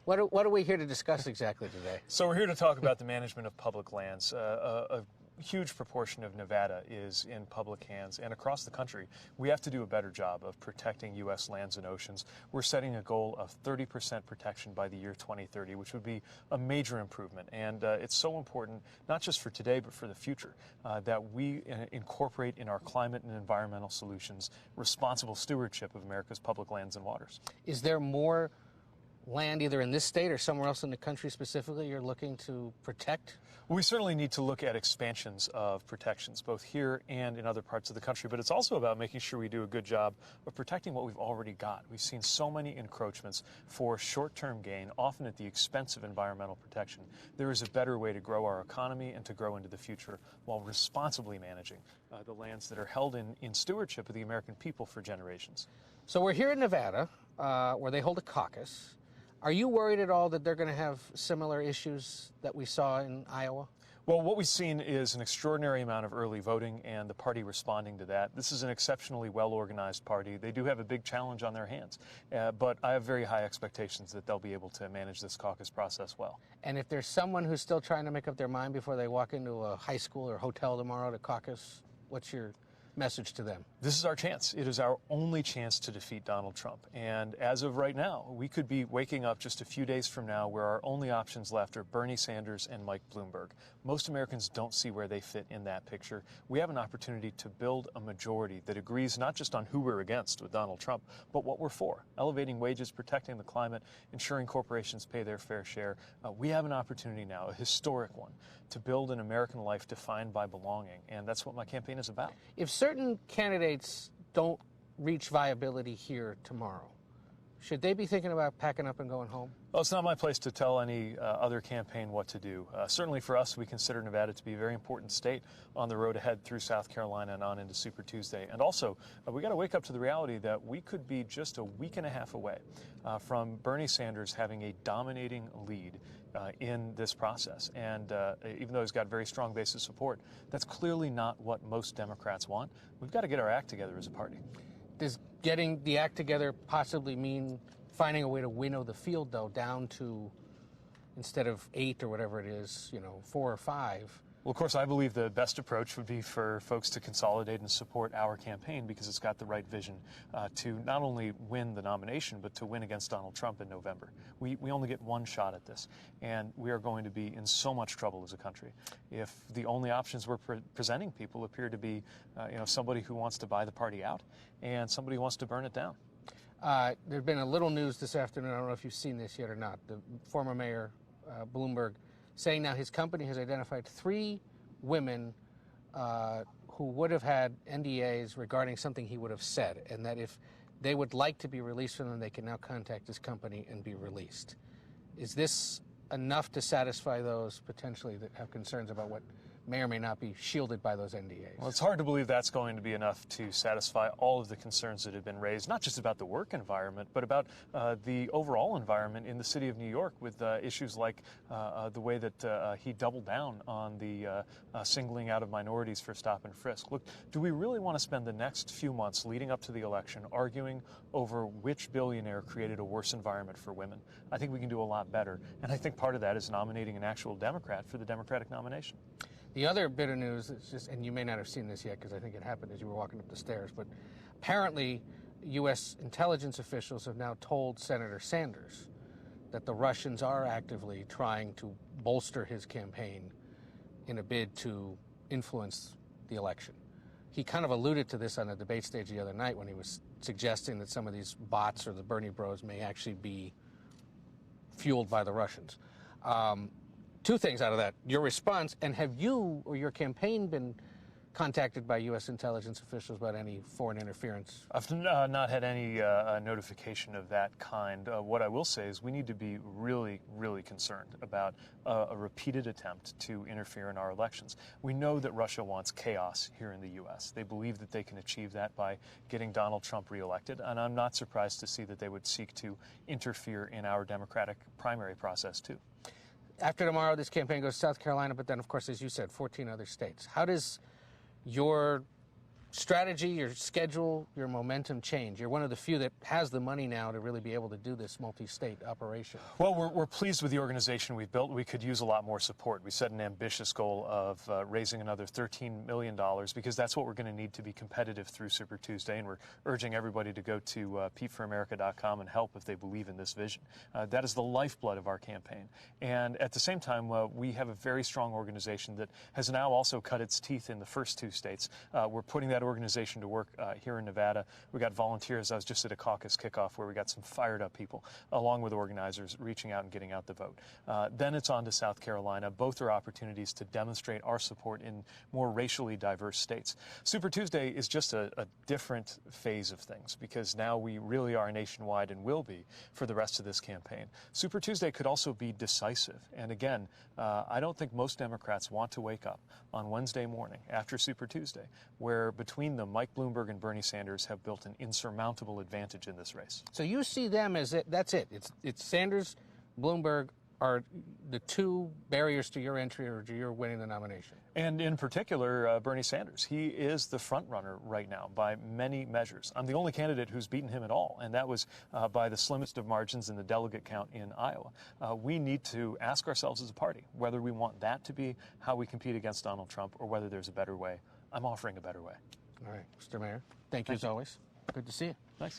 What are we here to discuss exactly today? So we're here to talk about the management of public lands. A huge proportion of Nevada is in public hands, and across the country, we have to do a better job of protecting U.S. lands and oceans. We're setting a goal of 30% protection by the year 2030, which would be a major improvement. And it's so important, not just for today, but for the future, that we incorporate in our climate and environmental solutions responsible stewardship of America's public lands and waters. Is there more land either in this state or somewhere else in the country specifically you're looking to protect? We certainly need to look at expansions of protections, both here and in other parts of the country, but it's also about making sure we do a good job of protecting what we've already got. We've seen so many encroachments for short-term gain, often at the expense of environmental protection. There is a better way to grow our economy and to grow into the future while responsibly managing the lands that are held in stewardship of the American people for generations. So we're here in Nevada, where they hold a caucus. Are you worried at all that they're going to have similar issues that we saw in Iowa? Well, what we've seen is an extraordinary amount of early voting and the party responding to that. This is an exceptionally well-organized party. They do have a big challenge on their hands, but I have very high expectations that they'll be able to manage this caucus process well. And if there's someone who's still trying to make up their mind before they walk into a high school or hotel tomorrow to caucus, what's your message to them? This is our chance. It is our only chance to defeat Donald Trump. And as of right now, we could be waking up just a few days from now where our only options left are Bernie Sanders and Mike Bloomberg. Most Americans don't see where they fit in that picture. We have an opportunity to build a majority that agrees not just on who we're against with Donald Trump, but what we're for. Elevating wages, protecting the climate, ensuring corporations pay their fair share. We have an opportunity now, a historic one, to build an American life defined by belonging. And that's what my campaign is about. If certain candidates don't reach viability here tomorrow, should they be thinking about packing up and going home? Well, it's not my place to tell any other campaign what to do. Certainly for us, we consider Nevada to be a very important state on the road ahead through South Carolina and on into Super Tuesday. And also, we got to wake up to the reality that we could be just a week and a half away from Bernie Sanders having a dominating lead in this process. And even though he's got very strong base of support, that's clearly not what most Democrats want. We've got to get our act together as a party. Does getting the act together possibly mean finding a way to winnow the field, though, down to, instead of 8 or whatever it is, 4 or 5? Well, of course, I believe the best approach would be for folks to consolidate and support our campaign because it's got the right vision to not only win the nomination, but to win against Donald Trump in November. We only get one shot at this, and we are going to be in so much trouble as a country if the only options we're presenting people appear to be, somebody who wants to buy the party out and somebody who wants to burn it down. There's been a little news this afternoon. I don't know if you've seen this yet or not. The former mayor, Bloomberg, saying now his company has identified 3 women who would have had NDAs regarding something he would have said, and that if they would like to be released from them, they can now contact his company and be released. Is this enough to satisfy those potentially that have concerns about what may or may not be shielded by those NDAs? Well, it's hard to believe that's going to be enough to satisfy all of the concerns that have been raised, not just about the work environment, but about the overall environment in the city of New York with issues like the way that he doubled down on the singling out of minorities for stop and frisk. Look, do we really want to spend the next few months leading up to the election arguing over which billionaire created a worse environment for women? I think we can do a lot better, and I think part of that is nominating an actual Democrat for the Democratic nomination. The other bit of news, is just, and you may not have seen this yet because I think it happened as you were walking up the stairs, but apparently U.S. intelligence officials have now told Senator Sanders that the Russians are actively trying to bolster his campaign in a bid to influence the election. He kind of alluded to this on the debate stage the other night when he was suggesting that some of these bots or the Bernie bros may actually be fueled by the Russians. 2 things out of that. Your response, and have you or your campaign been contacted by U.S. intelligence officials about any foreign interference? I've not had any notification of that kind. What I will say is we need to be really, really concerned about a repeated attempt to interfere in our elections. We know that Russia wants chaos here in the U.S. They believe that they can achieve that by getting Donald Trump reelected, and I'm not surprised to see that they would seek to interfere in our Democratic primary process, too. After tomorrow, this campaign goes to South Carolina, but then, of course, as you said, 14 other states. How does your strategy, your schedule, your momentum change? You're one of the few that has the money now to really be able to do this multi-state operation. Well, we're pleased with the organization we've built. We could use a lot more support. We set an ambitious goal of raising another $13 million because that's what we're going to need to be competitive through Super Tuesday, and we're urging everybody to go to PeteForAmerica.com and help if they believe in this vision. That is the lifeblood of our campaign. And at the same time, we have a very strong organization that has now also cut its teeth in the first 2 states. We're putting that organization to work here in Nevada. We got volunteers. I was just at a caucus kickoff where we got some fired up people, along with organizers, reaching out and getting out the vote. Then it's on to South Carolina. Both are opportunities to demonstrate our support in more racially diverse states. Super Tuesday is just a different phase of things because now we really are nationwide and will be for the rest of this campaign. Super Tuesday could also be decisive. And again, I don't think most Democrats want to wake up on Wednesday morning after Super Tuesday, where between them, Mike Bloomberg and Bernie Sanders have built an insurmountable advantage in this race. So you see them as that's it. It's Sanders, Bloomberg are the 2 barriers to your entry or to your winning the nomination. And in particular, Bernie Sanders. He is the front runner right now by many measures. I'm the only candidate who's beaten him at all, and that was by the slimmest of margins in the delegate count in Iowa. We need to ask ourselves as a party whether we want that to be how we compete against Donald Trump or whether there's a better way. I'm offering a better way. All right, Mr. Mayor, thank you as always. Good to see you. Thanks.